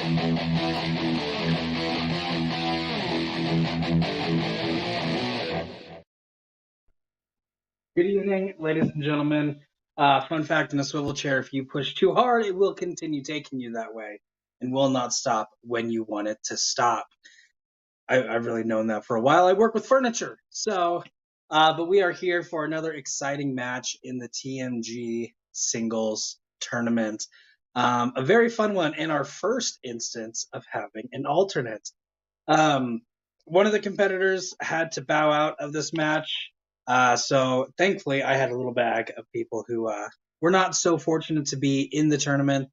Good evening, ladies and gentlemen. Fun fact in a swivel chair, if you push too hard, it will continue taking you that way and will not stop when you want it to stop. I've really known that for a while. I work with furniture. But we are here for another exciting match in the TMG singles tournament. A very fun one and our first instance of having an alternate. One of the competitors had to bow out of this match. So thankfully, I had a little bag of people who were not so fortunate to be in the tournament,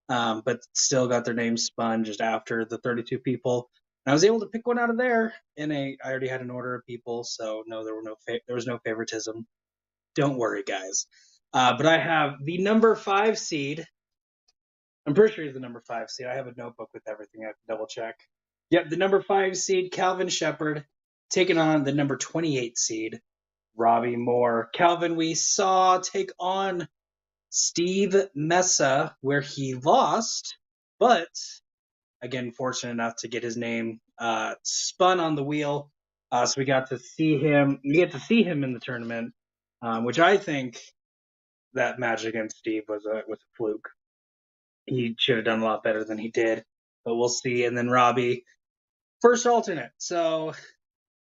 but still got their names spun just after the 32 people. And I was able to pick one out of there. I already had an order of people, so no, there was no favoritism. Don't worry, guys. But I have the number 5 seed. I'm pretty sure he's the number 5 seed. I have a notebook with everything. I have to double check. Yep, the number 5 seed, Calvin Shepard, taking on the number 28 seed, Robbie Moore. Calvin, we saw take on Steve Mesa, where he lost, but again, fortunate enough to get his name spun on the wheel. So we got to see him. We get to see him in the tournament, which I think that match against Steve was a fluke. He should have done a lot better than he did, but we'll see. And then Robbie, first alternate. So,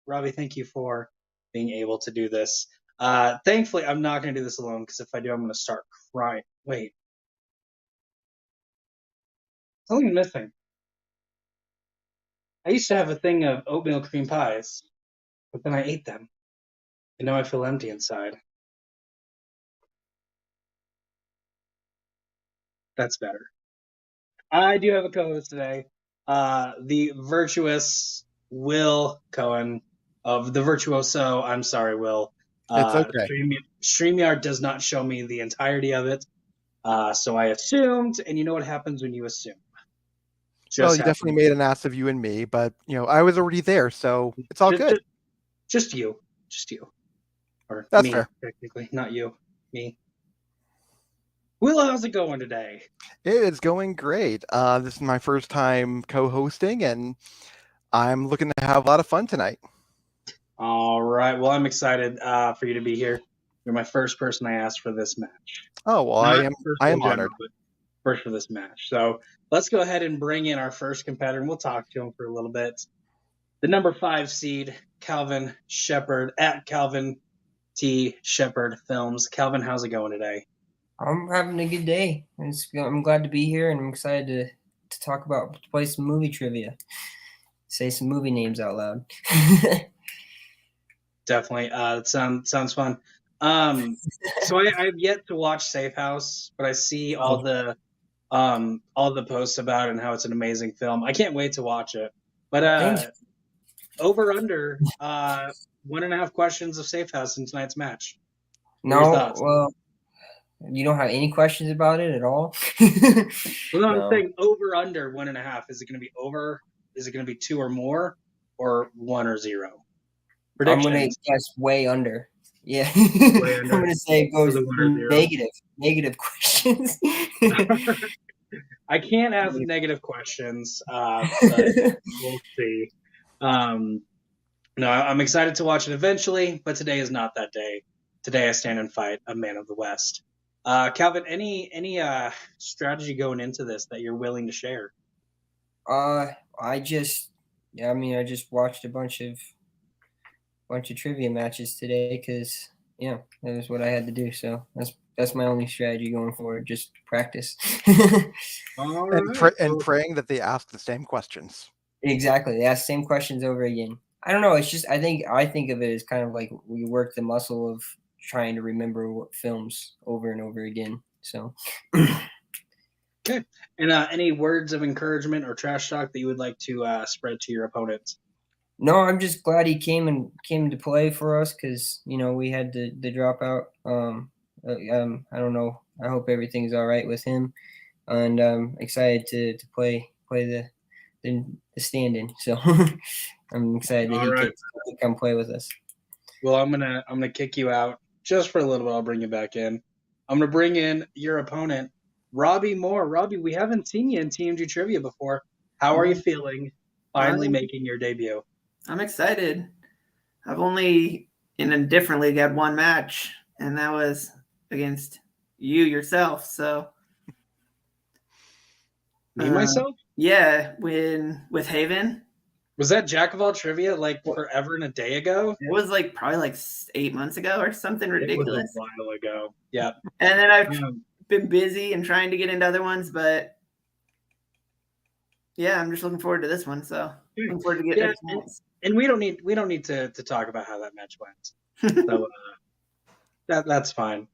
Robbie, thank you for being able to do this. Thankfully, I'm not going to do this alone, because if I do, I'm going to start crying. Wait. Something missing. I used to have a thing of oatmeal cream pies, but then I ate them. And now I feel empty inside. That's better. I do have a co-host today. The virtuous Will Cohen of the Virtuoso. I'm sorry, Will. It's okay. StreamYard does not show me the entirety of it. So I assumed, and you know what happens when you assume. Well, you definitely made an ass of you and me, but I was already there, so it's all good. Just you. Or that's me, fair. Technically, not you, me. Will, how's it going today? It is going great. This is my first time co-hosting, and I'm looking to have a lot of fun tonight. All right. Well, I'm excited for you to be here. You're my first person I asked for this match. Oh, well, I am honored. First for this match. So let's go ahead and bring in our first competitor, and we'll talk to him for a little bit. The number 5 seed, Calvin Shepard, at Calvin T. Shepard Films. Calvin, how's it going today? I'm having a good day. I'm glad to be here, and I'm excited to talk about, to play some movie trivia. Say some movie names out loud. Definitely. That sounds fun. So I've yet to watch Safe House, but I see all the posts about it and how it's an amazing film. I can't wait to watch it. But over under 1.5 questions of Safe House in tonight's match. No, well, you don't have any questions about it at all? Well, no, I'm saying over under 1.5. Is it going to be over? Is it going to be 2 or more, or 1 or 0? I'm going to guess way under. Yeah. Way under. I'm going to say it goes negative questions. I can't ask negative questions, but we'll see. No, I'm excited to watch it eventually, but today is not that day. Today I stand and fight a man of the West. Calvin, any strategy going into this that you're willing to share? I just watched a bunch of trivia matches today, because that was what I had to do. So that's my only strategy going forward. Just practice. And praying that they ask the same questions. Exactly, they ask the same questions over again. I don't know. It's just I think of it as kind of like we work the muscle of trying to remember films over and over again. So. Okay. And any words of encouragement or trash talk that you would like to spread to your opponents? No, I'm just glad he came to play for us, because we had the dropout. I don't know. I hope everything's all right with him, and I'm excited to play the stand-in. So I'm excited that he could come play with us. Well, I'm gonna kick you out just for a little bit. I'll bring you back in. I'm gonna bring in your opponent, Robbie Moore. Robbie, we haven't seen you in TMG Trivia before. How are you feeling finally I'm- making your debut? I'm excited. I've only, in a different league, had one match, and that was against you yourself. So, Me, myself? yeah, with Haven. Was that Jack of all trivia like forever and a day ago? It was like probably like 8 months ago or something ridiculous. It was a while ago. Yeah. And then I've been busy and trying to get into other ones, but yeah, I'm just looking forward to this one. So looking forward to getting it. And we don't need to talk about how that match went. So that's fine.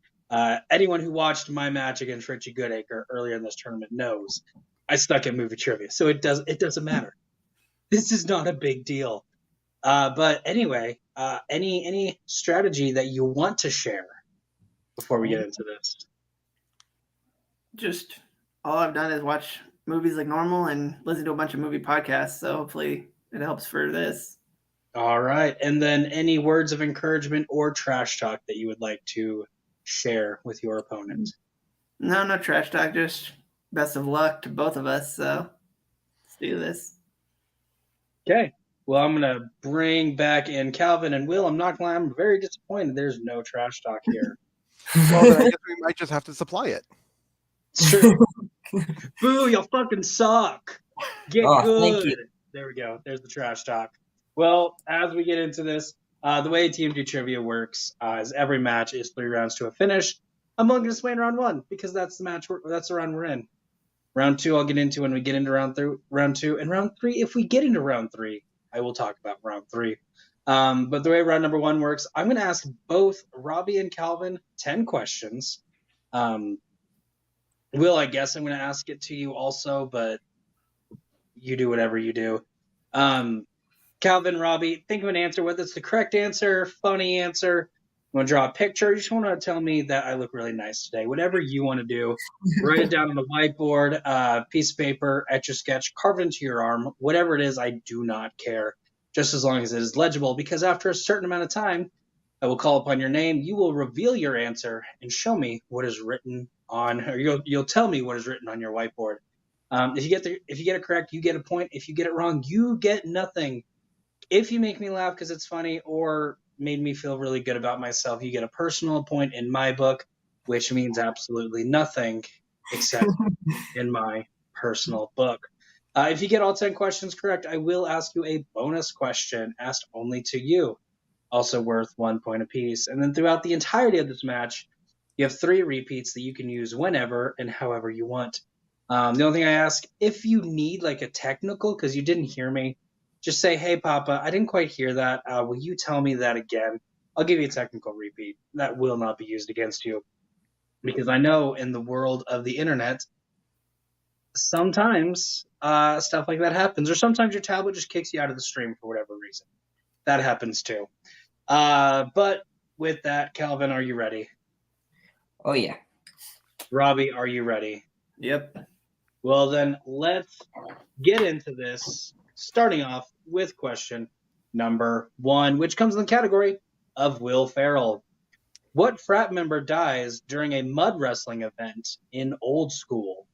Anyone who watched my match against Richie Goodacre earlier in this tournament knows I stuck at movie trivia, so it doesn't matter. This is not a big deal. But anyway, any strategy that you want to share before we get into this? Just all I've done is watch movies like normal and listen to a bunch of movie podcasts. So hopefully it helps for this. All right. And then any words of encouragement or trash talk that you would like to share with your opponent? No trash talk. Just best of luck to both of us. So let's do this. Okay. Well, I'm going to bring back in Calvin and Will. I'm not going to lie, I'm very disappointed there's no trash talk here. Well, then I guess we might just have to supply it. It's true. Boo, you fucking suck. Get good. Thank you. There we go. There's the trash talk. Well, as we get into this, the way TMG trivia works is every match is 3 rounds to a finish. I'm only going to explain round 1 because that's the round we're in. Round 2 I'll get into when we get into round 2. And round 3, if we get into round 3, I will talk about round 3. But the way round number 1 works, I'm going to ask both Robbie and Calvin 10 questions. Will, I guess I'm going to ask it to you also, but you do whatever you do. Calvin, Robbie, think of an answer, whether it's the correct answer, funny answer. You want to draw a picture? You just want to tell me that I look really nice today. Whatever you want to do, write it down on the whiteboard, piece of paper, Etch-a-Sketch, carve it into your arm. Whatever it is, I do not care, just as long as it is legible, because after a certain amount of time, I will call upon your name. You will reveal your answer and show me what is written on, or you'll tell me what is written on your whiteboard. If you get it correct, you get a point. If you get it wrong, you get nothing. If you make me laugh because it's funny or made me feel really good about myself, you get a personal point in my book, which means absolutely nothing except in my personal book. If you get all 10 questions correct, I will ask you a bonus question asked only to you, also worth 1 point apiece. And then throughout the entirety of this match, you have 3 repeats that you can use whenever and however you want. The only thing I ask, if you need like a technical, because you didn't hear me, just say, hey, Papa, I didn't quite hear that. Will you tell me that again? I'll give you a technical repeat. That will not be used against you. Because I know in the world of the internet, sometimes stuff like that happens. Or sometimes your tablet just kicks you out of the stream for whatever reason. That happens too. But with that, Calvin, are you ready? Oh, yeah. Robbie, are you ready? Yep. Well, then let's get into this, starting off with question number 1, which comes in the category of Will Ferrell. What frat member dies during a mud wrestling event in old school?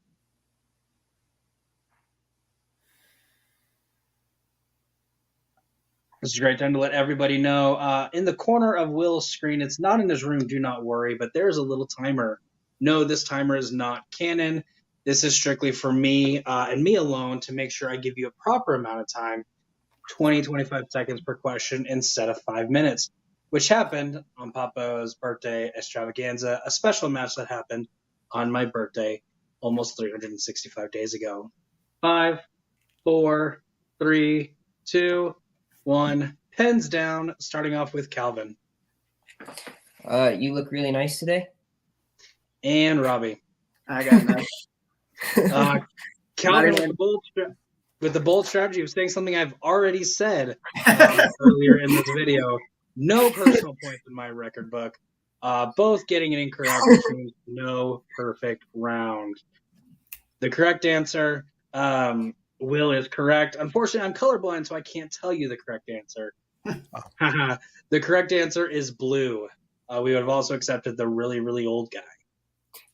This is a great time to let everybody know. In the corner of Will's screen, it's not in his room, do not worry, but there's a little timer. No, this timer is not canon. This is strictly for me and me alone to make sure I give you a proper amount of time, 20, 25 seconds per question instead of 5 minutes, which happened on Papa's birthday extravaganza, a special match that happened on my birthday almost 365 days ago. 5, 4, 3, 2, 1. Pens down, starting off with Calvin. You look really nice today. And Robbie. I got nice. Calvin with the bold strategy of saying something I've already said earlier in this video. No personal points in my record book. Both getting it incorrect, which means no perfect round. The correct answer, Will, is correct. Unfortunately, I'm colorblind, so I can't tell you the correct answer. The correct answer is blue. We would have also accepted the really, really old guy.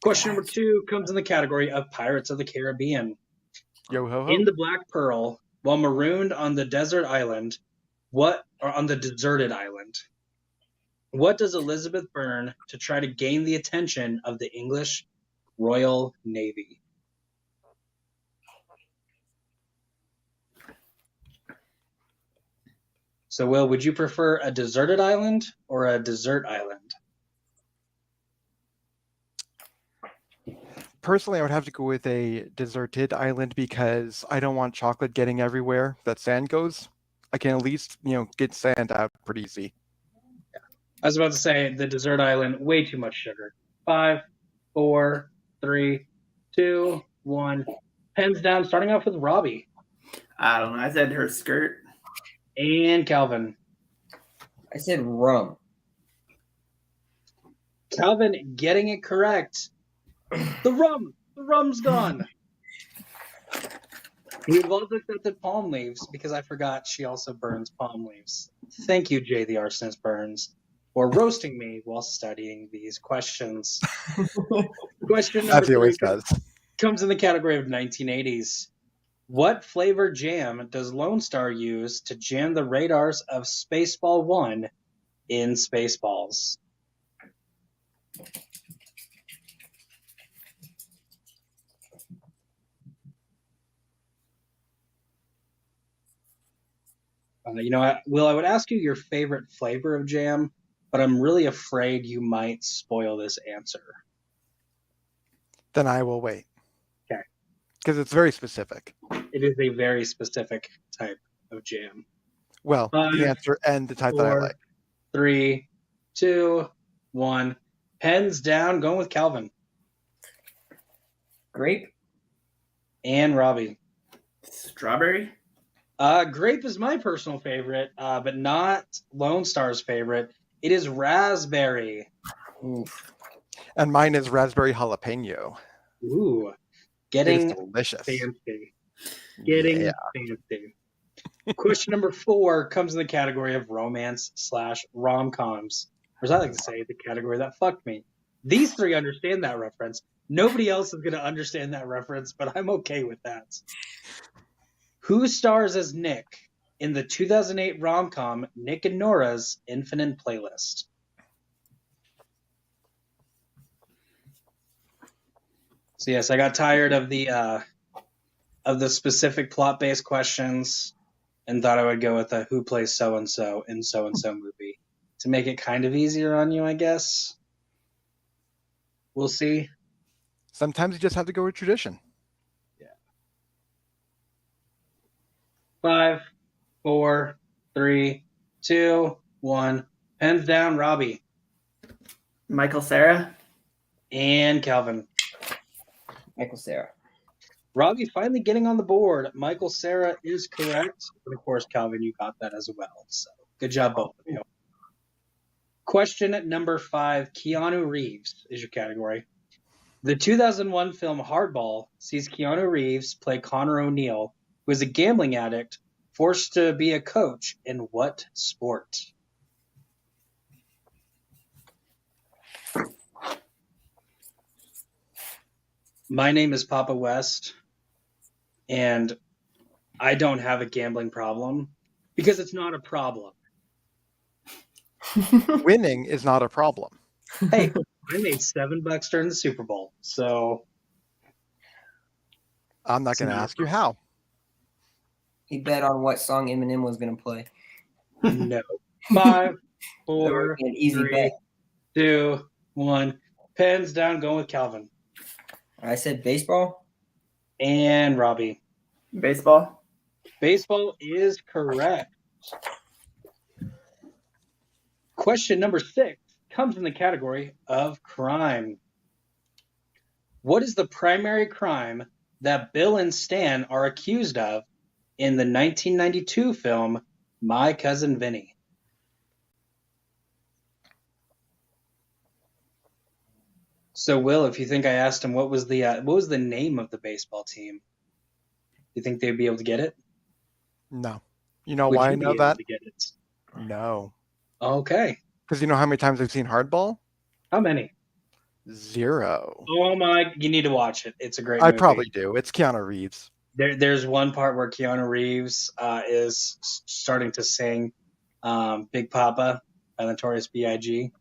Question number 2 comes in the category of Pirates of the Caribbean. Yo ho ho. In the Black Pearl, while marooned on the deserted island, what does Elizabeth burn to try to gain the attention of the English Royal Navy? So, Will, would you prefer a deserted island or a desert island? Personally, I would have to go with a deserted island because I don't want chocolate getting everywhere that sand goes. I can at least, get sand out pretty easy. I was about to say the desert island, way too much sugar. 5, 4, 3, 2, 1. Pens down, starting off with Robbie. I don't know. I said her skirt. And Calvin. I said rum. Calvin getting it correct. The rum's gone. We've also accepted palm leaves because I forgot she also burns palm leaves. Thank you, Jay the Arsonist Burns, for roasting me while studying these questions. Question number As he 3 always does. comes in the category of 1980s. What flavor jam does Lone Star use to jam the radars of Spaceball 1 in Spaceballs? Will, I would ask you your favorite flavor of jam, but I'm really afraid you might spoil this answer. Then I will wait. Okay. Because it's very specific. It is a very specific type of jam. Well, 5, the answer and the type that I 4, like. 3, 2, 1. Pens down, going with Calvin. Grape. And Robbie. Strawberry. Grape is my personal favorite, but not Lone Star's favorite. It is raspberry. Oof. And mine is raspberry jalapeno. Ooh, It is getting delicious. fancy. Getting Yeah. fancy. Question number 4 comes in the category of romance/rom-coms. Or as I like to say, the category that fucked me. These 3 understand that reference. Nobody else is going to understand that reference, but I'm okay with that. Who stars as Nick in the 2008 rom-com Nick and Nora's Infinite Playlist? So yes, I got tired of the specific plot-based questions and thought I would go with a who plays so-and-so in so-and-so movie to make it kind of easier on you, I guess. We'll see. Sometimes you just have to go with tradition. 5, 4, 3, 2, 1. Pens down, Robbie. Michael Cera. And Calvin. Michael Cera. Robbie finally getting on the board. Michael Cera is correct. And of course, Calvin, you got that as well. So good job, both of you. Question number 5. Keanu Reeves is your category. The 2001 film Hardball sees Keanu Reeves play Connor O'Neill, who is a gambling addict forced to be a coach in what sport? My name is Papa West, and I don't have a gambling problem because it's not a problem. Winning is not a problem. Hey, I made $7 during the Super Bowl, so I'm not going to ask you how. He bet on what song Eminem was going to play. no. 5, That 4, would be an easy 3, bet. 2, 1. Pens down, going with Calvin. I said baseball. And Robbie. Baseball. Baseball is correct. Question number 6 comes in the category of crime. What is the primary crime that Bill and Stan are accused of in the 1992 film My Cousin Vinny? So, Will, if you think I asked him what was the name of the baseball team, do you think they'd be able to get it? No. You know Would why you I be know able that? to get it? No. Okay. Because you know how many times I've seen Hardball? How many? 0. Oh my! You need to watch it. It's a great I movie. probably do. It's Keanu Reeves. There's one part where Keanu Reeves is starting to sing Big Papa by Notorious B.I.G.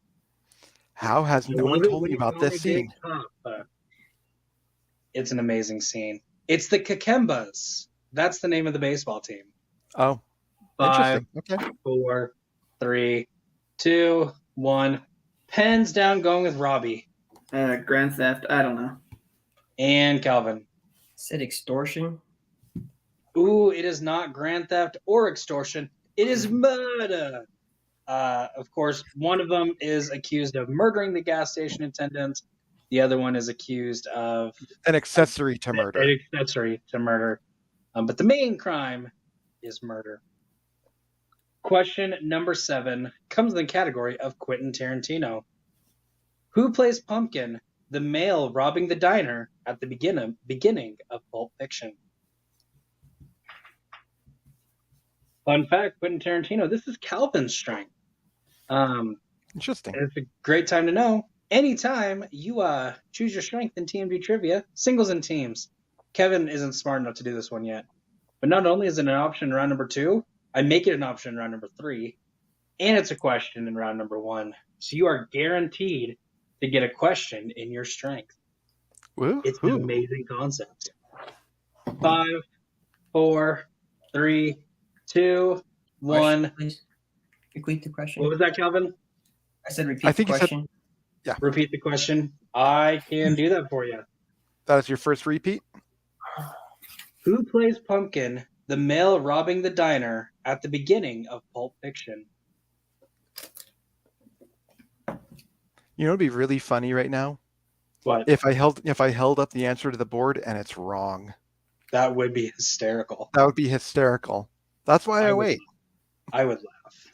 How has no one told me about this scene? Big Papa. It's an amazing scene. It's the Kakembas. That's the name of the baseball team. Oh, 5, interesting. Okay. 4, 3, 2, 1. Pens down, going with Robbie. Grand Theft. I don't know. And Calvin. Said extortion. Ooh, it is not Grand Theft or extortion. It is murder. Of course, one of them is accused of murdering the gas station attendant. The other one is accused of An accessory to murder. An accessory to murder. But the main crime is murder. Question number 7 comes in the category of Quentin Tarantino. Who plays Pumpkin, the male robbing the diner at the beginning of Pulp Fiction? Fun fact, Quentin Tarantino, this is Calvin's strength. Interesting. It's a great time to know. Anytime you choose your strength in TMG trivia, singles and teams. Kevin isn't smart enough to do this one yet. But not only is it an option in round number 2, I make it an option in round number 3, and it's a question in round number 1. So you are guaranteed to get a question in your strength. Woo-hoo. It's an amazing concept. 5, 4, 3, 2, 1. Please repeat the question. What was that, Calvin? I said repeat I think the you said- question. Yeah. Repeat the question. I can do that for you. That was your first repeat? Who plays Pumpkin, the male robbing the diner at the beginning of Pulp Fiction? You know, it'd be really funny right now What? if I held up the answer to the board and it's wrong. That would be hysterical. That would be hysterical. That's why I would- wait. I would laugh.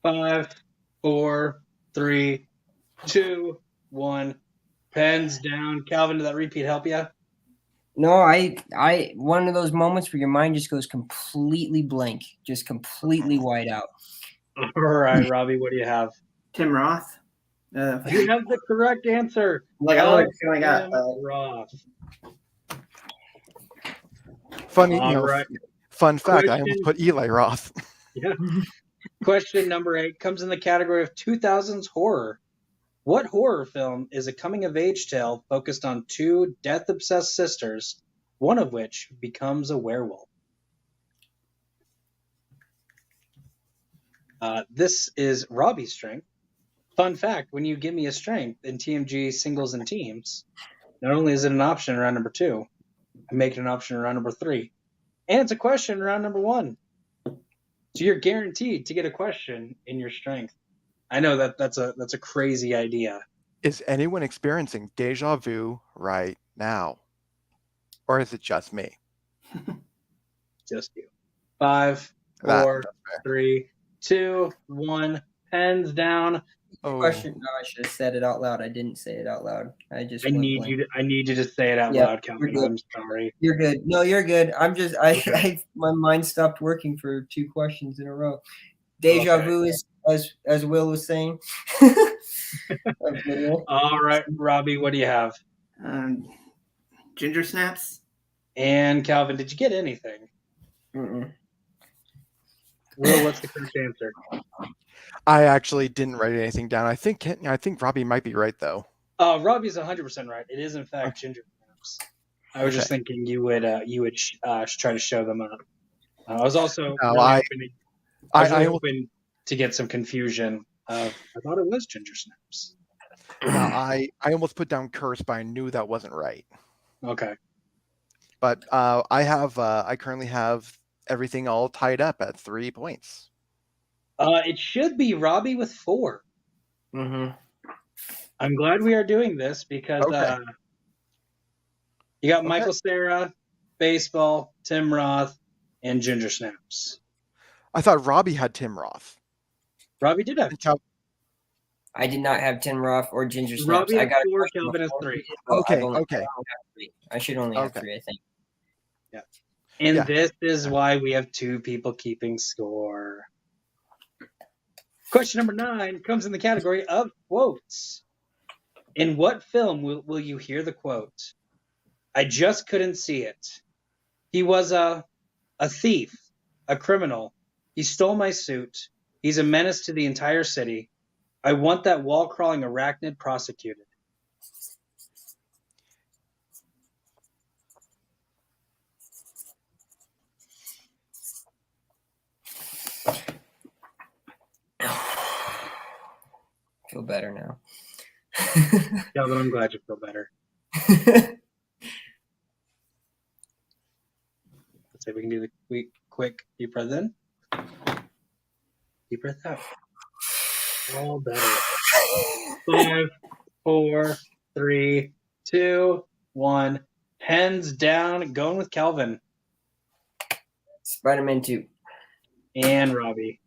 Five, 4, 3, 2, 1. Pens down. Calvin, did that repeat help you? No, I one of those moments where your mind just goes completely blank, just completely wide out. All right, Robbie, what do you have? Tim Roth. You have the correct answer. Like I like feeling Tim Roth. Funny, All right. fun fact, I Question- almost put Eli Roth. Yeah. Question number 8 comes in the category of 2000s horror. What horror film is a coming-of-age tale focused on 2 death-obsessed sisters, one of which becomes a werewolf? This is Robbie's strength. Fun fact, when you give me a strength in TMG singles and teams, not only is it an option in round number 2, I make it an option in round number 3. And it's a question in round number 1. So you're guaranteed to get a question in your strength. I know that's a crazy idea. Is anyone experiencing deja vu right now? Or is it just me? Just you. 5, That- 4, that's fair. 3, 2, 1. Pens down. Oh, Question. No, I should have said it out loud. I didn't say it out loud. I just. I went need blank. you to say it out Yeah, loud, Calvin. you're good. I'm sorry. You're good. No, you're good. I'm just. Okay. My mind stopped working for 2 questions in a row. Deja Okay. vu is as Will was saying. All right, Robbie, what do you have? Ginger snaps. And Calvin, did you get anything? Mm-mm. Will, what's the correct answer? I actually didn't write anything down. I think Robbie might be right though. Robbie's 100% right. It is in fact ginger snaps. I was just thinking you would try to show them up. I was also No, really I hoping to get some confusion. I thought it was ginger snaps. I almost put down curse, but I knew that wasn't right. Okay. But I currently have everything all tied up at 3 points. It should be Robbie with 4. Mm-hmm. I'm glad we are doing this because Okay. you got Okay. Michael Cera, baseball, Tim Roth, and ginger snaps. I thought Robbie had Tim Roth. Robbie did have. I did not have Tim Roth or Ginger Snaps. Robbie I has got 4, Calvin has 3. Okay, I okay. don't have 3. I should only have Okay. 3, I think. And Yeah. this is why we have 2 people keeping score. Question number 9 comes in the category of quotes. In what film will you hear the quote? I just couldn't see it. He was a thief, a criminal. He stole my suit. He's a menace to the entire city. I want that wall-crawling arachnid prosecuted. Feel better now. Calvin, I'm glad you feel better. Let's see if we can do the quick deep breath in. Deep breath out. All better. 5, 4, 3, 2, 1. Hands down. Going with Calvin. Spider-Man 2. And Robbie.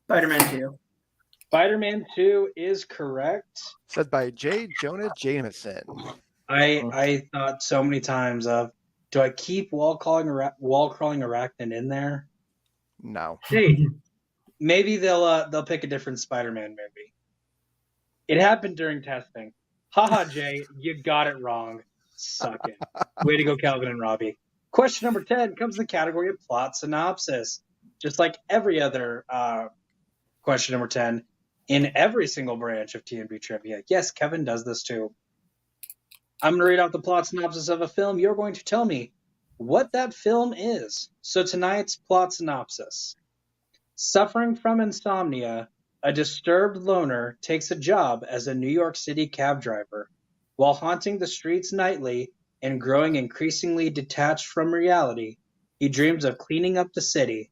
Spider-Man 2. Spider-Man 2 is correct. Said by J. Jonah Jameson. I thought so many times of, do I keep wall-crawling arachnid in there? No. Hey, maybe they'll pick a different Spider-Man movie. It happened during testing. Haha, Jay, you got it wrong. Suck it. Way to go, Calvin and Robbie. Question number 10 comes in the category of plot synopsis. Just like every other question number 10 in every single branch of TMG trivia. Yes, Kevin does this too. I'm going to read out the plot synopsis of a film. You're going to tell me what that film is. So tonight's plot synopsis. Suffering from insomnia, a disturbed loner takes a job as a New York City cab driver. While haunting the streets nightly and growing increasingly detached from reality, he dreams of cleaning up the city.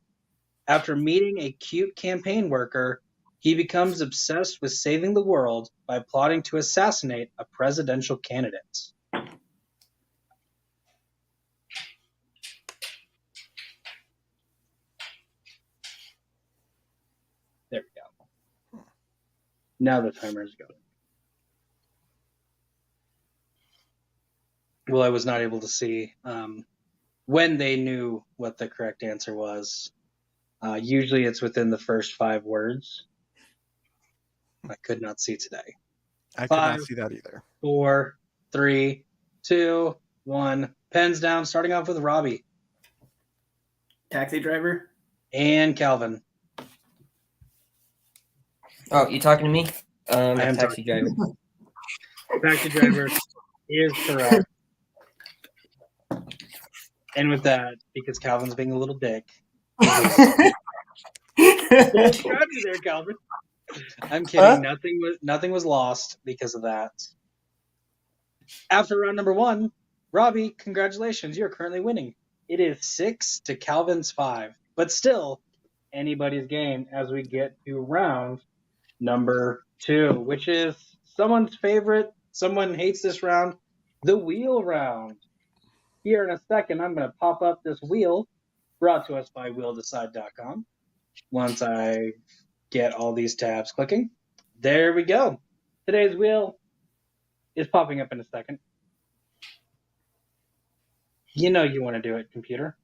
After meeting a cute campaign worker, he becomes obsessed with saving the world by plotting to assassinate a presidential candidate. There we go. Now the timer is going. Well, I was not able to see when they knew what the correct answer was. Usually it's within the first 5 words. I could not see today. I could 5, not see that either. 4, 3, 2, 1. Pens down, starting off with Robbie. Taxi driver. And Calvin. Oh, you talking to me? I am Taxi driver. Taxi driver is correct. And with that, because Calvin's being a little dick. Grabbed you there, Calvin. I'm kidding. Huh? Nothing was lost because of that. After round number 1, Robbie, congratulations. You're currently winning. It is 6 to Calvin's 5. But still, anybody's game as we get to round number 2, which is someone's favorite. Someone hates this round. The wheel round. Here in a second, I'm going to pop up this wheel brought to us by wheeldecide.com. Once I get all these tabs clicking. There we go. Today's wheel is popping up in a second. You know you want to do it, computer.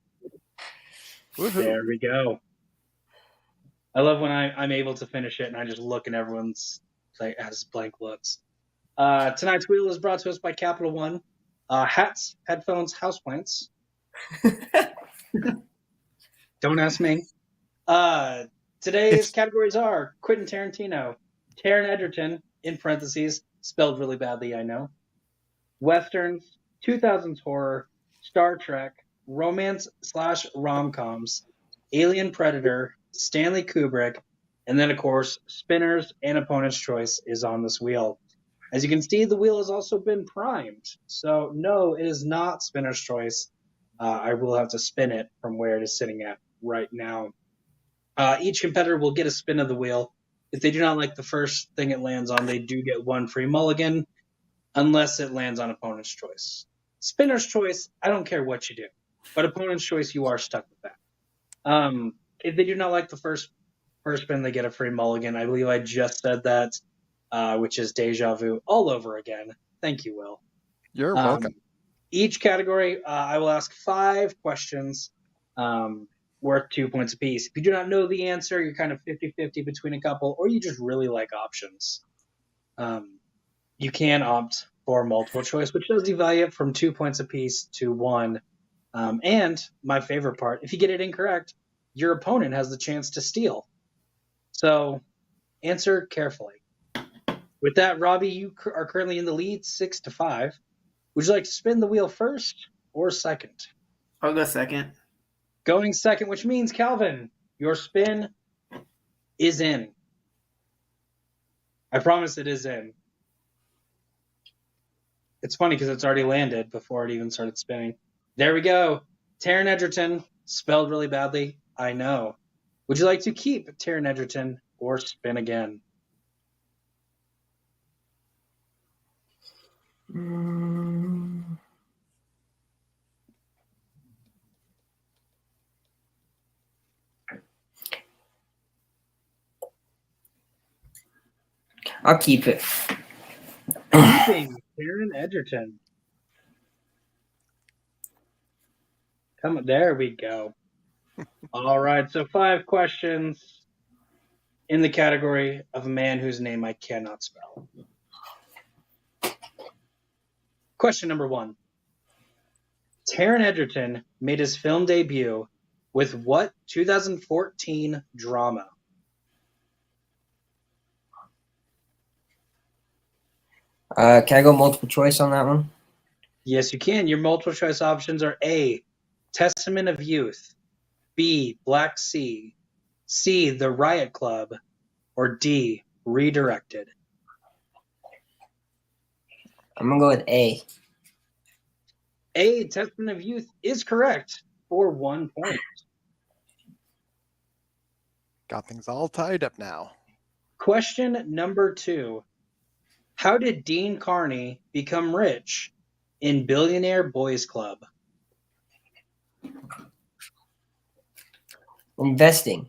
Woohoo. There we go. I love when I'm able to finish it and I just look and everyone's like has blank looks. Tonight's wheel is brought to us by Capital One. Hats, headphones, houseplants. Don't ask me. Today's categories are Quentin Tarantino, Taron Egerton, in parentheses, spelled really badly, I know, Westerns, 2000s horror, Star Trek, romance/rom-coms, Alien Predator, Stanley Kubrick, and then, of course, Spinners and Opponent's Choice is on this wheel. As you can see, the wheel has also been primed. So, no, it is not Spinner's Choice. I will have to spin it from where it is sitting at right now. Each competitor will get a spin of the wheel. If they do not like the first thing it lands on, they do get 1 free mulligan, unless it lands on Opponent's Choice. Spinner's Choice, I don't care what you do. But Opponent's Choice, you are stuck with that. If they do not like the first spin, they get a free mulligan. I believe I just said that, which is deja vu all over again. Thank you, Will. You're welcome. Each category, I will ask 5 questions. worth 2 points apiece. If you do not know the answer, you're kind of 50-50 between a couple, or you just really like options. You can opt for multiple choice, which does devalue it from 2 points apiece to 1. And my favorite part, if you get it incorrect, your opponent has the chance to steal. So answer carefully. With that, Robbie, you are currently in the lead, 6-5. Would you like to spin the wheel first or second? I'll go second. Going second, which means, Calvin, your spin is in. I promise it is in. It's funny because it's already landed before it even started spinning. There we go. Taron Egerton, spelled really badly. I know. Would you like to keep Taron Egerton or spin again? I'll keep it. Keeping Taron Egerton. Come on, there we go. All right, so 5 questions in the category of a man whose name I cannot spell. Question number 1. Taron Egerton made his film debut with what 2014 drama? Can I go multiple choice on that one? Yes, you can. Your multiple choice options are A, Testament of Youth, B, Black Sea, C, The Riot Club, or D, Redirected. I'm going to go with A. A, Testament of Youth is correct for 1 point. Got things all tied up now. Question number 2. How did Dean Carney become rich in Billionaire Boys Club? Investing.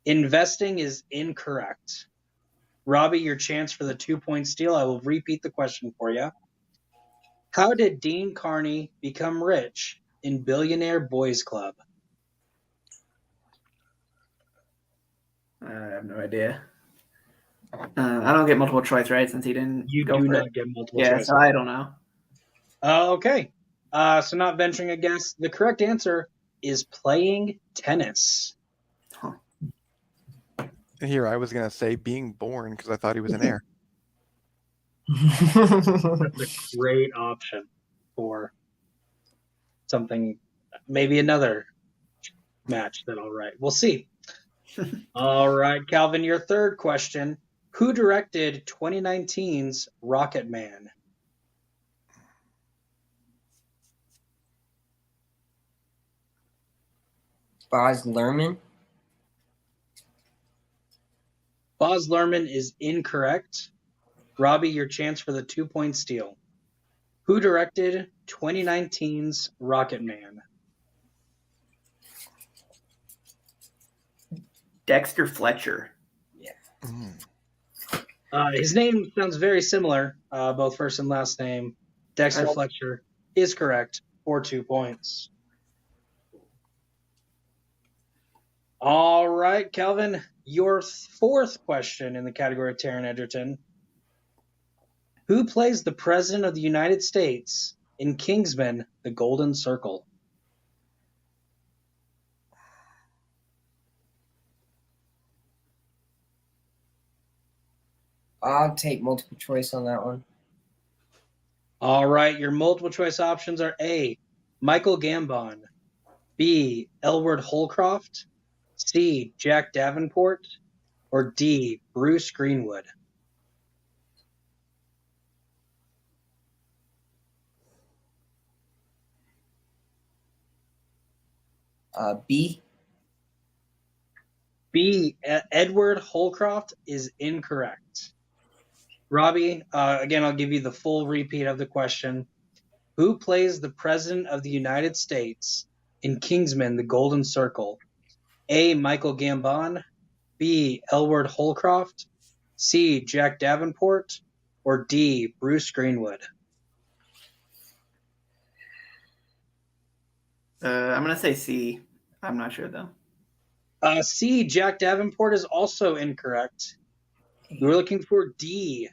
Investing is incorrect. Robbie, your chance for the 2-point steal. I will repeat the question for you. How did Dean Carney become rich in Billionaire Boys Club? I have no idea. I don't get multiple choice, right? Since he didn't You go do for not it. get multiple Yeah, choice. so I don't know. Okay. So not venturing a guess. The correct answer is playing tennis. Huh. Here, I was going to say being born because I thought he was an heir. That's a great option for something, maybe another match that I'll write. We'll see. All right, Calvin, your third question. Who directed 2019's Rocket Man? Baz Luhrmann. Baz Luhrmann is incorrect. Robbie, your chance for the 2-point steal. Who directed 2019's Rocket Man? Dexter Fletcher. His name sounds very similar, both first and last name. Dexter Fletcher is correct for 2 points. All right, Calvin, your fourth question in the category of Taron Egerton. Who plays the President of the United States in Kingsman: The Golden Circle? I'll take multiple choice on that one. All right, your multiple choice options are A, Michael Gambon, B, Elwood Holcroft, C, Jack Davenport, or D, Bruce Greenwood. B. B, Edward Holcroft is incorrect. Robbie, again, I'll give you the full repeat of the question. Who plays the President of the United States in Kingsman: The Golden Circle? A, Michael Gambon, B, Elwood Holcroft, C, Jack Davenport, or D, Bruce Greenwood? I'm gonna say C. I'm not sure though. C, Jack Davenport is also incorrect. We were looking for D,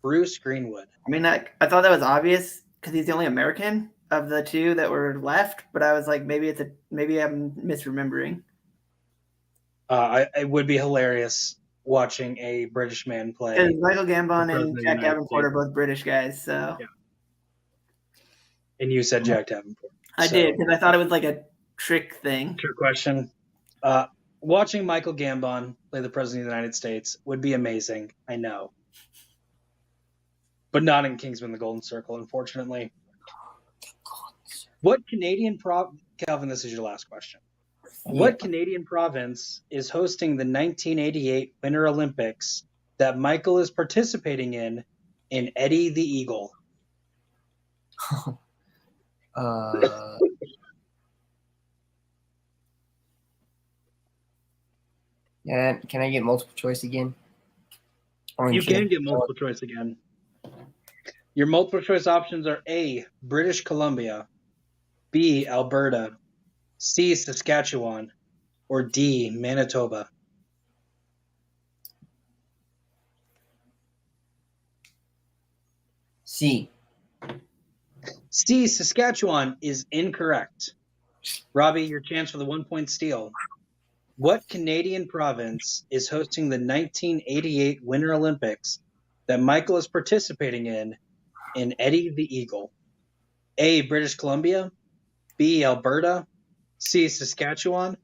Bruce Greenwood. I mean, I thought that was obvious because he's the only American of the two that were left, but I was like, maybe I'm misremembering. It would be hilarious watching a British man play. Because Michael Gambon the and President of the Jack United Davenport are States. both British guys, so Yeah. And you said Jack Davenport. I did because I thought it was like a trick thing. Trick question. Watching Michael Gambon play the President of the United States would be amazing. I know. But not in Kingsman: The Golden Circle, unfortunately. What Canadian Calvin, this is your last question. What Canadian province is hosting the 1988 Winter Olympics that Michael is participating in Eddie the Eagle? Yeah, can I get multiple choice again? You can get multiple choice again. Your multiple choice options are A, British Columbia, B, Alberta, C, Saskatchewan, or D, Manitoba. C. C, Saskatchewan is incorrect. Robbie, your chance for the 1-point steal. What Canadian province is hosting the 1988 Winter Olympics that Michael is participating in Eddie the Eagle? A, British Columbia, B, Alberta, C, Saskatchewan,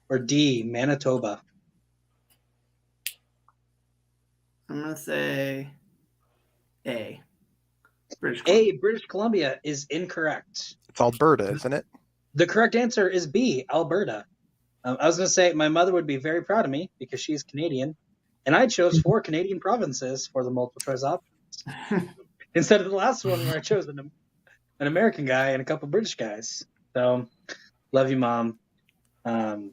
or D, Manitoba? I'm gonna say A. British A, British Columbia is incorrect. It's Alberta, isn't it? The correct answer is B, Alberta. I was going to say my mother would be very proud of me because she's Canadian, and I chose 4 Canadian provinces for the multiple choice options instead of the last one where I chose an American guy and a couple British guys. So, love you, Mom. You're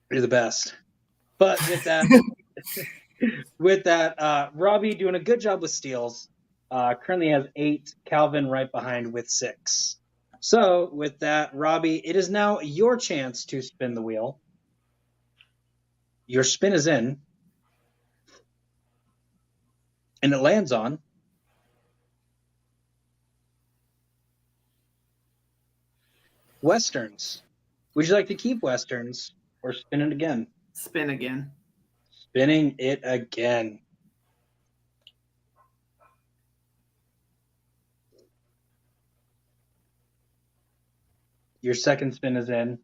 the best. But with that, Robbie doing a good job with steals. Currently has 8. Calvin right behind with 6. So, with that, Robbie, it is now your chance to spin the wheel. Your spin is in. And it lands on Westerns. Would you like to keep Westerns or spin it again? Spin again. Spinning it again. Your second spin is in.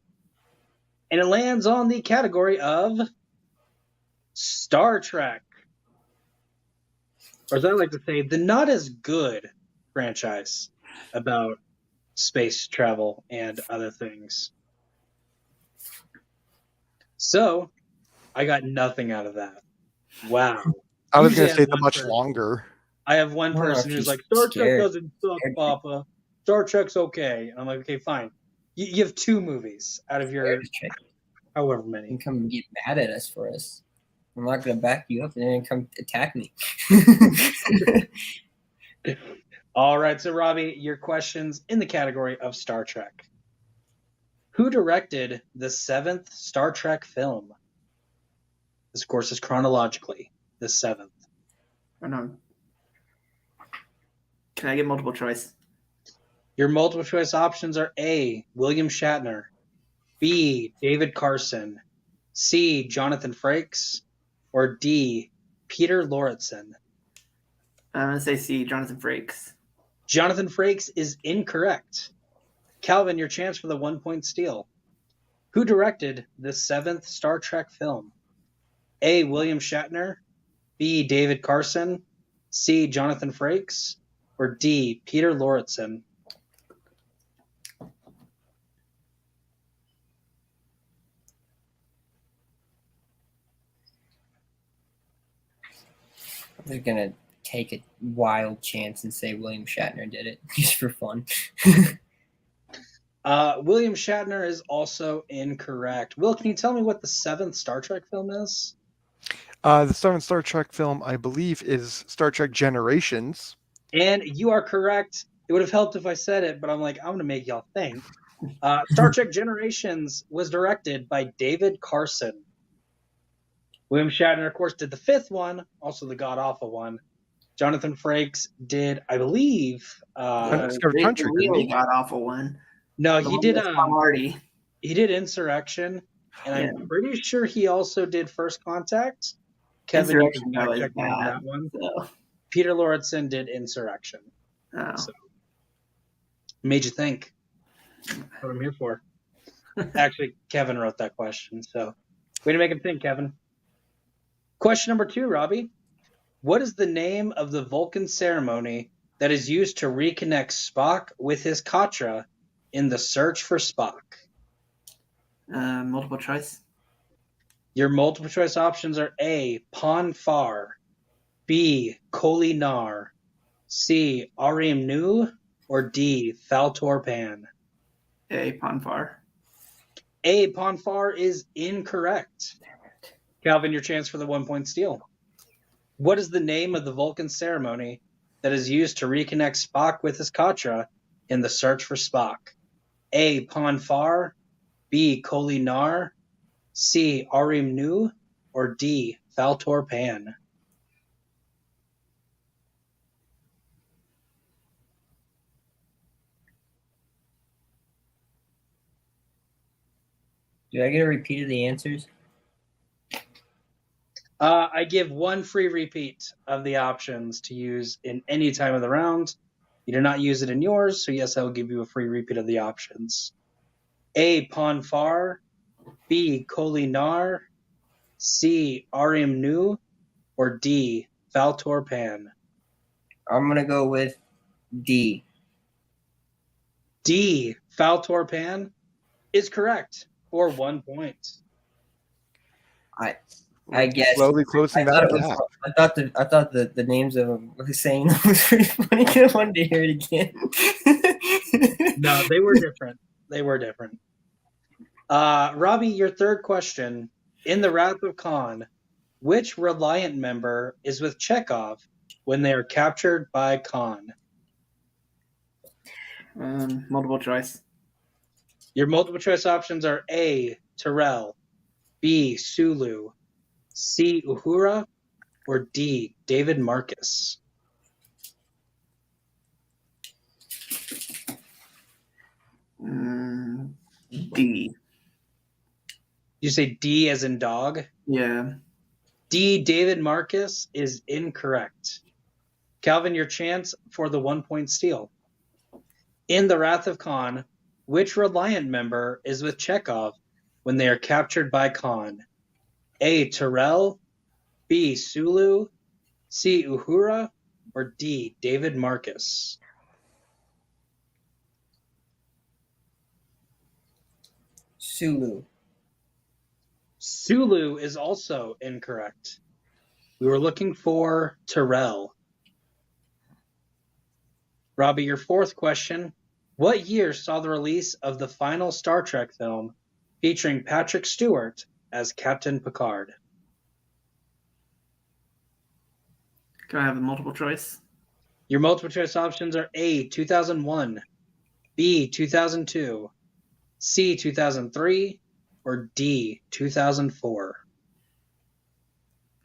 And it lands on the category of Star Trek. Or as I like to say, the not as good franchise about space travel and other things. So, I got nothing out of that. Wow. I was Usually going to say have the one much person. longer. I have one Well, person if who's he's like, Star Trek scared. doesn't suck, Papa. Star Trek's okay. And I'm like, okay, fine. You have 2 movies out of your however You many. can come and get mad at us for us. I'm not going to back you up and then come attack me. All right, so Robbie, your questions in the category of Star Trek. Who directed the 7th Star Trek film? This, of course, is chronologically the 7th. Or no. Can I get multiple choice? Your multiple choice options are A, William Shatner, B, David Carson, C, Jonathan Frakes, or D, Peter Lorreson. I'm going to say C, Jonathan Frakes. Jonathan Frakes is incorrect. Calvin, your chance for the 1-point steal. Who directed the 7th Star Trek film? A, William Shatner, B, David Carson, C, Jonathan Frakes, or D, Peter Lorreson. I'm just going to take a wild chance and say William Shatner did it just for fun. William Shatner is also incorrect. Will, can you tell me what the 7th Star Trek film is? The 7th Star Trek film, I believe, is Star Trek Generations. And you are correct. It would have helped if I said it, but I'm like, I'm going to make y'all think. Star Trek Generations was directed by David Carson. William Shatner, of course, did the 5th one, also the god-awful one. Jonathan Frakes did, I believe... Undiscovered the Country, didn't really he? god-awful one. No, The he one did... with Tom Hardy. He did Insurrection, and Yeah. I'm pretty sure he also did First Contact. Kevin, you can Insurrection, though, is fact check me on bad. that one. So, Peter Lorreson did Insurrection. oh. So, made you think. That's what I'm here for. Actually, Kevin wrote that question, so way to make him think, Kevin. Question number 2, Robbie. What is the name of the Vulcan ceremony that is used to reconnect Spock with his Katra in The Search for Spock? Multiple choice. Your multiple choice options are A, Pon Far, B, Koli Nar, C, Arim Nu, or D, Faltor Pan. A, Ponfar. A, Pon Far is incorrect. Calvin, your chance for the 1-point steal. What is the name of the Vulcan ceremony that is used to reconnect Spock with his Katra in The Search for Spock? A, Pon Far, B, Koli Nar, C, Arim Nu, or D, Faltor Pan? Do I get a repeat of the answers? I give 1 free repeat of the options to use in any time of the round. You do not use it in yours, so yes, I will give you a free repeat of the options. A, Pon Far, B, Koli Nar, C, Arim Nu, or D, Faltor Pan? I'm gonna go with D. D, Faltor Pan is correct for 1 point. I guess. Slowly closing that gap. I thought the names of them was saying was pretty funny. I wanted to hear it again. No, they were different. They were different. Robbie, your third question. In The Wrath of Khan, which Reliant member is with Chekhov when they are captured by Khan? Multiple choice. Your multiple choice options are A, Terrell, B, Sulu, C, Uhura, or D, David Marcus? D. You say D as in dog? Yeah. D, David Marcus is incorrect. Calvin, your chance for the 1-point steal. In The Wrath of Khan, which Reliant member is with Chekhov when they are captured by Khan? A, Terrell, B, Sulu, C, Uhura, or D, David Marcus? Sulu. Sulu is also incorrect. We were looking for Terrell. Robbie, your fourth question. What year saw the release of the final Star Trek film featuring Patrick Stewart as Captain Picard? Can I have a multiple choice? Your multiple choice options are A, 2001, B, 2002, C, 2003, or D, 2004?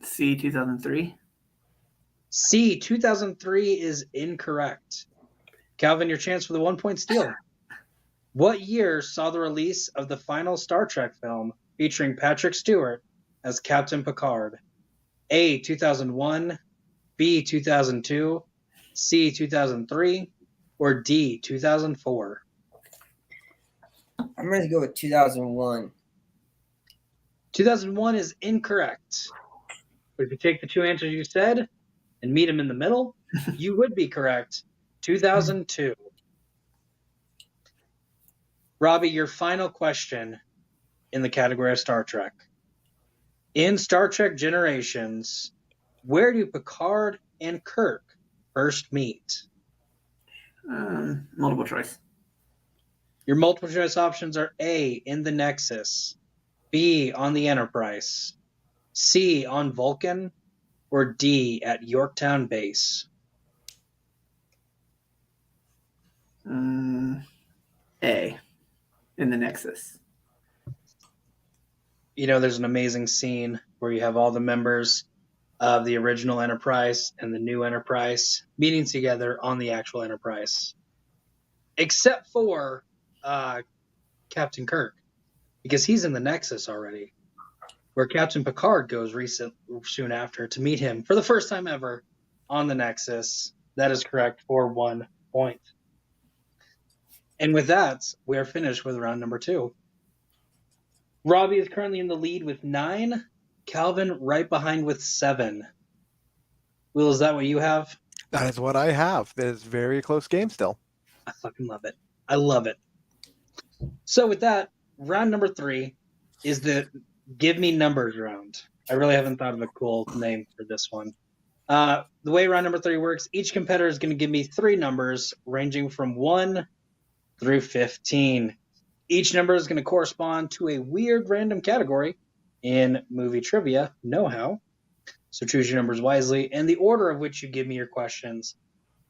C, 2003. C, 2003 is incorrect. Calvin, your chance for the 1-point steal. What year saw the release of the final Star Trek film featuring Patrick Stewart as Captain Picard? A, 2001, B, 2002, C, 2003, or D, 2004? I'm gonna go with 2001. 2001 is incorrect. But if you take the 2 answers you said and meet them in the middle, you would be correct. 2002. Robbie, your final question in the category of Star Trek. In Star Trek Generations, where do Picard and Kirk first meet? Multiple choice. Your multiple choice options are A, in the Nexus, B, on the Enterprise, C, on Vulcan, or D, at Yorktown Base? A. in the Nexus? You know, there's an amazing scene where you have all the members of the original Enterprise and the new Enterprise meeting together on the actual Enterprise, except for Captain Kirk, because he's in the Nexus already, where Captain Picard goes soon after to meet him for the first time ever on the Nexus. That is correct for 1 point. And with that, we are finished with round number 2. Robbie is currently in the lead with 9. Calvin right behind with 7. Will, is that what you have? That is what I have. That is a very close game still. I fucking love it. I love it. So with that, round number 3 is the Give Me Numbers round. I really haven't thought of a cool name for this one. The way round number 3 works, each competitor is going to give me 3 numbers ranging from 1 through 15. Each number is going to correspond to a weird random category in movie trivia know-how. So choose your numbers wisely, and the order of which you give me your questions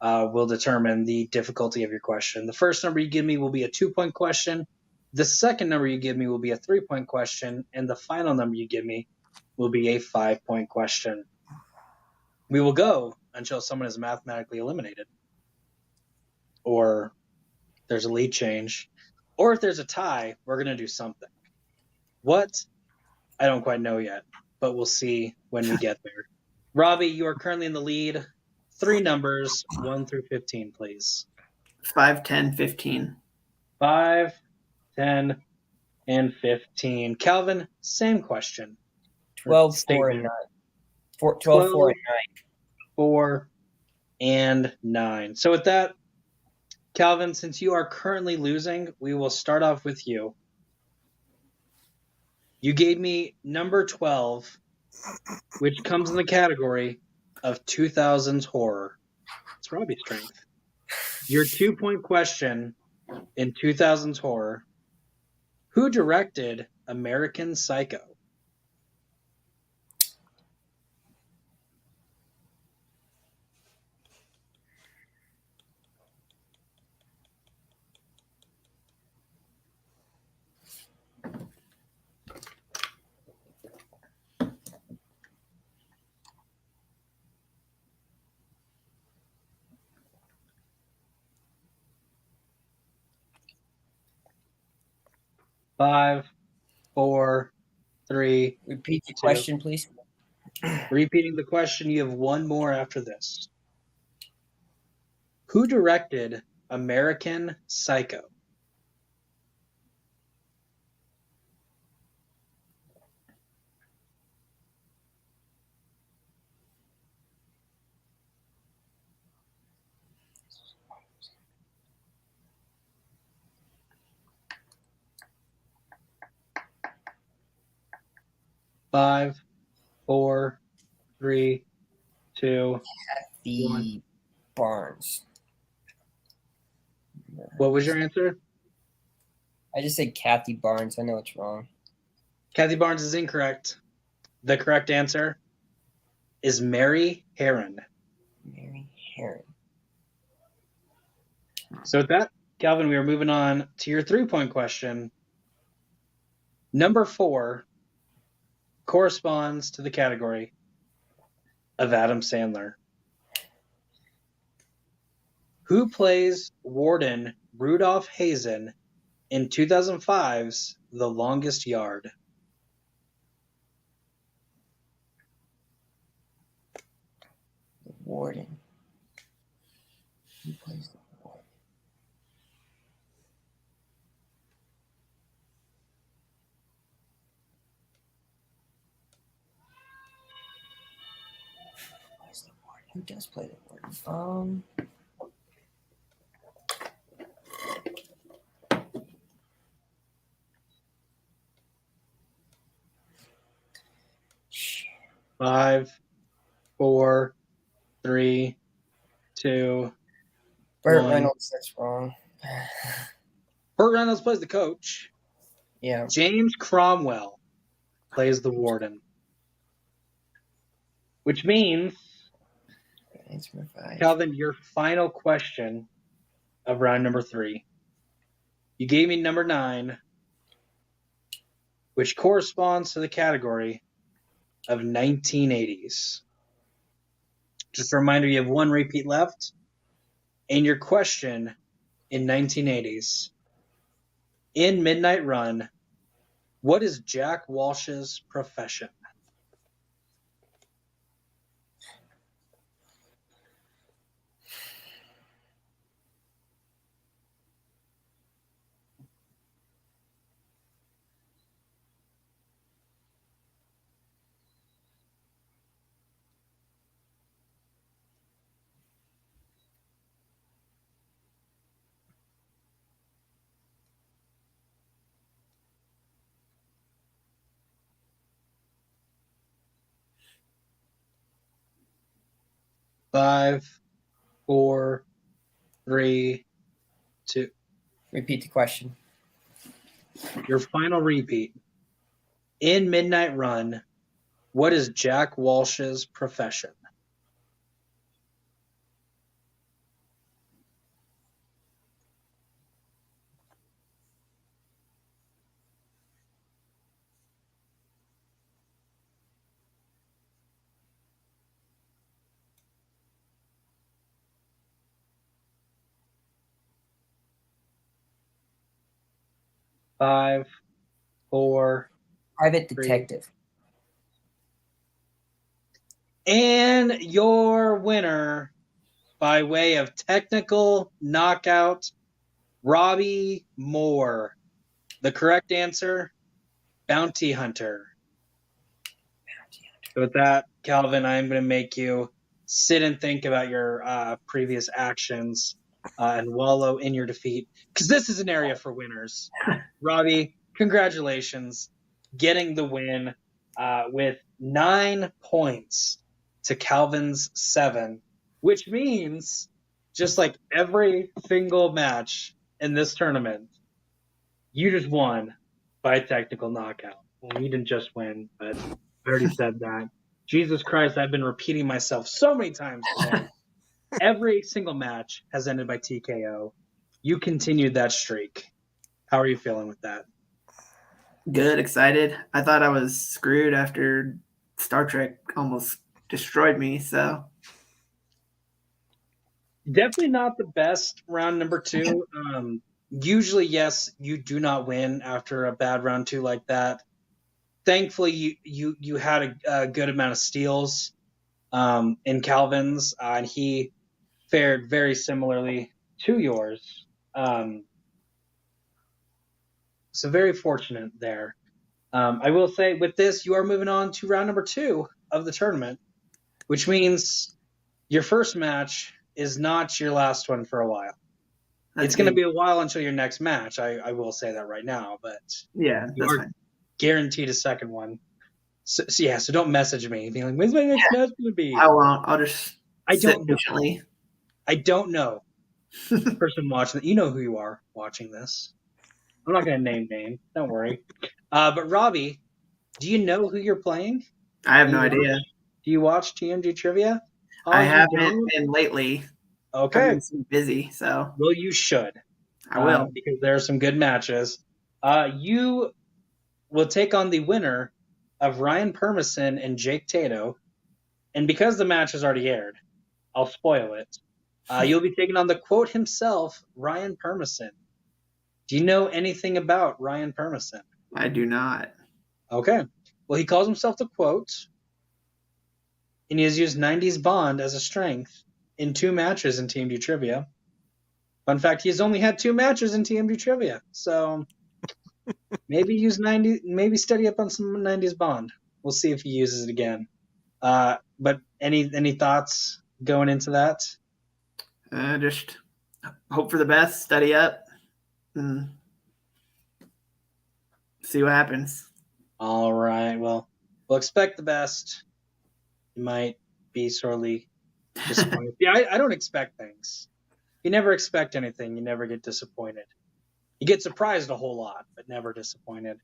will determine the difficulty of your question. The first number you give me will be a 2-point question. The second number you give me will be a 3-point question, and the final number you give me will be a 5-point question. We will go until someone is mathematically eliminated, or there's a lead change, or if there's a tie, we're going to do something. What? I don't quite know yet, but we'll see when we get there. Robbie, you are currently in the lead. 3 numbers, 1 through 15, please. 5, 10, 15. 5, 10, and 15. Calvin, same question. 12, 4, and 9. 12, 4, and 4, and 9. So with that, Calvin, since you are currently losing, we will start off with you. You gave me number 12, which comes in the category of 2000s horror. It's Robbie's strength. Your 2-point question in 2000s horror. Who directed American Psycho? Five, 4, 3. repeat the 2. question, please. Repeating the question, you have 1 more after this. Who directed American Psycho? Five, 4, 3, 2. The Barnes. What was your answer? I just said Kathy Barnes. I know it's wrong. Kathy Barnes is incorrect. The correct answer is Mary Herron. Mary Herron. So with that, Calvin, we are moving on to your 3-point question. Number 4 corresponds to the category of Adam Sandler. Who plays Warden Rudolph Hazen in 2005's The Longest Yard? The Warden. Who plays the Warden? Who does play the Warden? Five, 4, 3, 2. Burt 1. Reynolds, that's wrong. Burt Reynolds plays the coach. Yeah. James Cromwell plays the warden. Which means, Answer 5. Calvin, your final question of round number 3. You gave me number 9, which corresponds to the category of 1980s. Just a reminder, you have 1 repeat left. And your question in 1980s. In Midnight Run, what is Jack Walsh's profession? Five, 4, 3, 2. Repeat the question. Your final repeat. In Midnight Run, what is Jack Walsh's profession? Five, 4. Private 3. detective. And your winner, by way of technical knockout, Robbie Moore. The correct answer, bounty hunter. So with that, Calvin, I'm going to make you sit and think about your previous actions and wallow in your defeat, because this is an area for winners. Robbie, congratulations, getting the win with 9 points to Calvin's 7, which means just like every single match in this tournament, you just won by technical knockout. Well, you didn't just win, but I already said that. Jesus Christ, I've been repeating myself so many times today. Every single match has ended by TKO. You continued that streak. How are you feeling with that? Good, excited. I thought I was screwed after Star Trek almost destroyed me, so. Definitely not the best round number 2. Usually, yes, you do not win after a bad round 2 like that. Thankfully, you had a good amount of steals in Calvin's, and he fared very similarly to yours. So very fortunate there. I will say with this, you are moving on to round number 2 of the tournament, which means your first match is not your last one for a while. It's going to be a while until your next match. I will say that right now, but yeah, you that's are fine. Guaranteed a second one. So don't message me being like, when's my next match going to be? I won't. I'll just sit know. patiently. I don't know. The person watching, you know who you are watching this. I'm not going to name names. Don't worry. But Robbie, do you know who you're playing? I have no idea. Do you watch TMG Trivia? I haven't been lately. Okay. I've been so busy, so. Well, you should. I will. Because there are some good matches. You will take on the winner of Ryan Permison and Jake Tato. And because the match has already aired, I'll spoil it. You'll be taking on the quote himself, Ryan Permison. Do you know anything about Ryan Permison? I do not. Okay. Well, he calls himself the quote, and he has used 90s Bond as a strength in 2 matches in TMG Trivia. Fun fact, he has only had 2 matches in TMG Trivia. So maybe study up on some 90s Bond. We'll see if he uses it again. But any thoughts going into that? Just hope for the best, study up, and see what happens. All right. Well, we'll expect the best. You might be sorely disappointed. Yeah, I don't expect things. You never expect anything. You never get disappointed. You get surprised a whole lot, but never disappointed.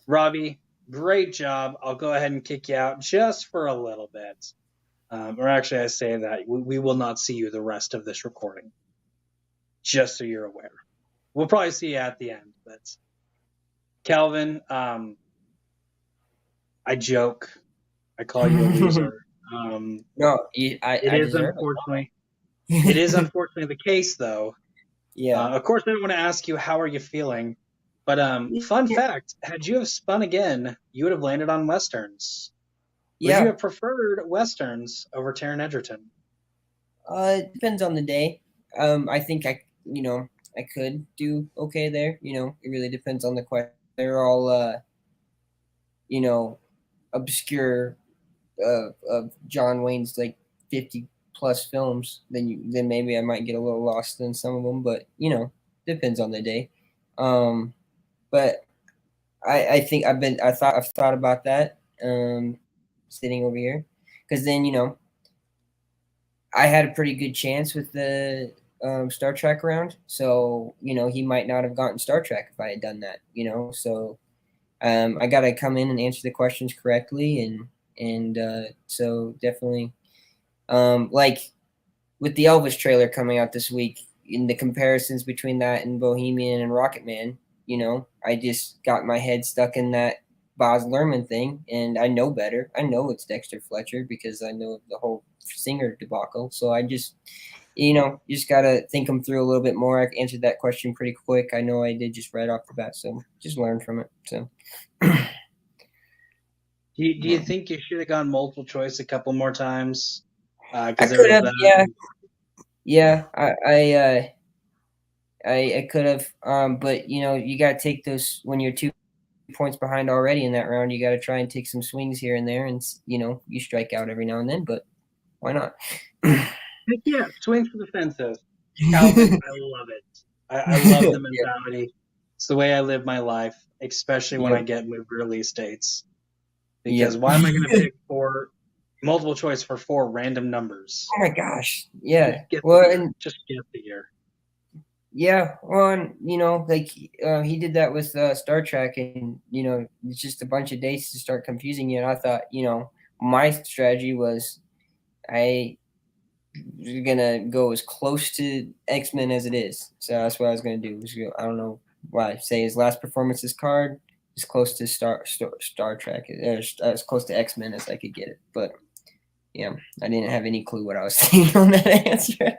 Robbie, great job. I'll go ahead and kick you out just for a little bit. Or actually, I say that we will not see you the rest of this recording. Just so you're aware. we'll probably see you at the end. But Calvin, I joke. I call you a loser. No, It I is deserve unfortunately. it. It is unfortunately the case, though. Yeah. Of course, I don't want to ask you how are you feeling, but fun fact: had you have spun again, you would have landed on westerns. Would you Yeah. have preferred westerns over Taron Egerton? It depends on the day. I think I could do okay there. It really depends on the question. They're all obscure of John Wayne's like 50 plus films. Then maybe I might get a little lost in some of them, but depends on the day. But I think I've thought about that sitting over here, because then I had a pretty good chance with the Star Trek round, so he might not have gotten Star Trek if I had done that. So I got to come in and answer the questions correctly, and so definitely like with the Elvis trailer coming out this week, in the comparisons between that and Bohemian and Rocket Man, I just got my head stuck in that Baz Luhrmann thing, and I know better. I know it's Dexter Fletcher because I know the whole singer debacle. So I just, just got to think them through a little bit more. I answered that question pretty quick. I know I did just right off the bat, so just learn from it. So, do you think you should have gone multiple choice a couple more times? I could have, yeah. I could have, but you got to take those when you're 2 points behind already in that round. You got to try and take some swings here and there, and you strike out every now and then. But why not? Yeah, swing for the fences. Calvin, I love it. I love the mentality. It's the way I live my life, especially when I get moved release dates. Because why am I going to pick for multiple choice for 4 random numbers? Oh my gosh! Yeah. Just get the year. Yeah, well, and, like he did that with Star Trek, and it's just a bunch of dates to start confusing you. And I thought, my strategy was I was gonna go as close to X-Men as it is. So that's what I was gonna do. I don't know why. Say his last performance is card as close to Star Trek, as close to X-Men as I could get it. But yeah, I didn't have any clue what I was thinking on that answer.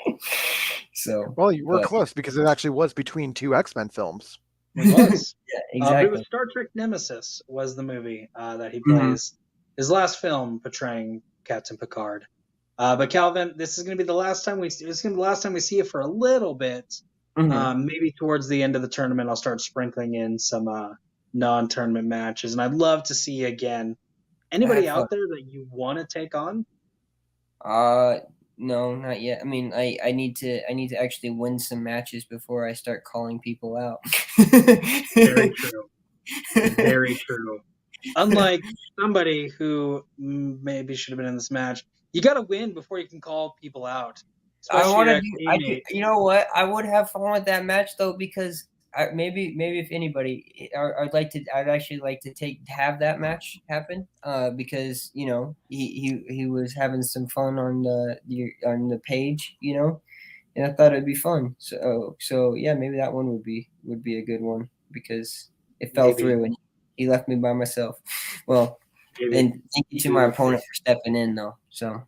So, well, you were close because it actually was between 2 X-Men films. It was. Yeah, exactly. It was Star Trek Nemesis was the movie that he plays. Mm-hmm. His last film portraying Captain Picard. But Calvin, this is going to be the last time we see you for a little bit. Mm-hmm. Maybe towards the end of the tournament, I'll start sprinkling in some non-tournament matches, and I'd love to see you again. Anybody out there that you want to take on? No, not yet. I mean, I need to actually win some matches before I start calling people out. Very true. Very true. Unlike somebody who maybe should have been in this match, you got to win before you can call people out. I want to do. You know what? I would have fun with that match though, because maybe if anybody, I'd actually like to have that match happen. Because he was having some fun on the page, and I thought it'd be fun. So yeah, maybe that one would be a good one because it fell through and he left me by myself. Well, and thank you to my opponent for stepping in though. So.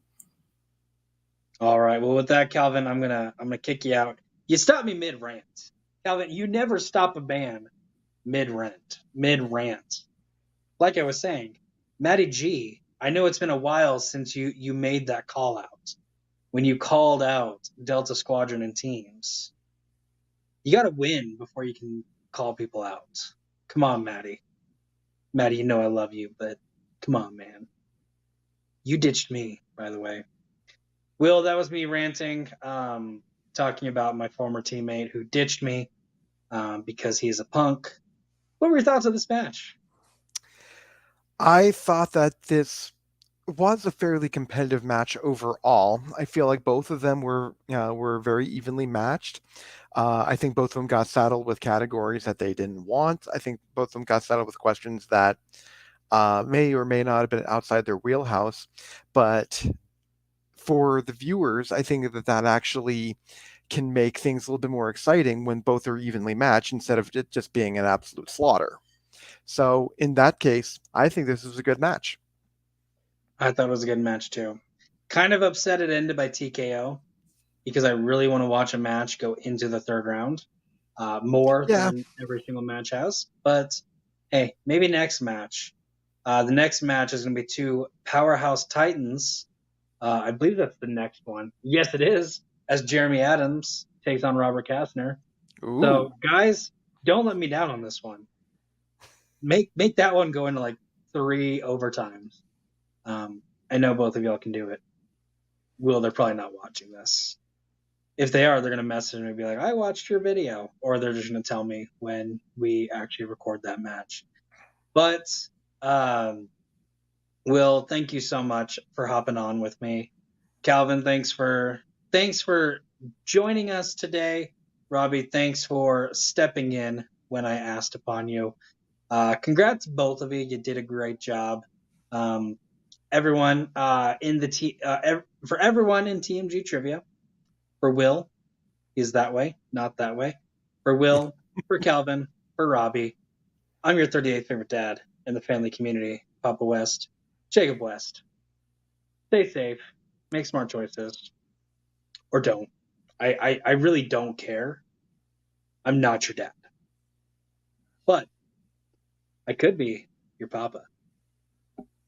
All right. Well, with that, Calvin, I'm gonna kick you out. You stopped me mid rant, Calvin. You never stop a band mid rant. Like I was saying, Matty G. I know it's been a while since you made that call out when you called out Delta Squadron and teams. You got to win before you can call people out. Come on, Matty. Matty, you know I love you, but come on, man. You ditched me, by the way. Will, that was me ranting, talking about my former teammate who ditched me because he's a punk. What were your thoughts of this match? I thought that this was a fairly competitive match overall. I feel like both of them were very evenly matched. I think both of them got saddled with categories that they didn't want. I think both of them got saddled with questions that may or may not have been outside their wheelhouse. But for the viewers, I think that actually can make things a little bit more exciting when both are evenly matched instead of it just being an absolute slaughter. So in that case, I think this was a good match. I thought it was a good match too. Kind of upset it ended by TKO because I really want to watch a match go into the third round more than every single match has. But hey, maybe next match. The next match is going to be two powerhouse titans. I believe that's the next one. Yes, it is. As Jeremy Adams takes on Robert Kastner. Ooh. So guys, don't let me down on this one. Make that one go into like 3 overtimes. I know both of y'all can do it. Will, they're probably not watching this. If they are, they're going to message me and be like, I watched your video. Or they're just going to tell me when we actually record that match. But, Will, thank you so much for hopping on with me. Calvin, thanks for joining us today. Robbie, thanks for stepping in when I asked upon you. Congrats, both of you. You did a great job. Everyone for everyone in TMG trivia, for Will, he's that way, not that way. For Will, for Calvin, for Robbie, I'm your 38th favorite dad in the family community, Papa West, Jacob West. Stay safe, make smart choices, or don't. I really don't care. I'm not your dad, but I could be your papa.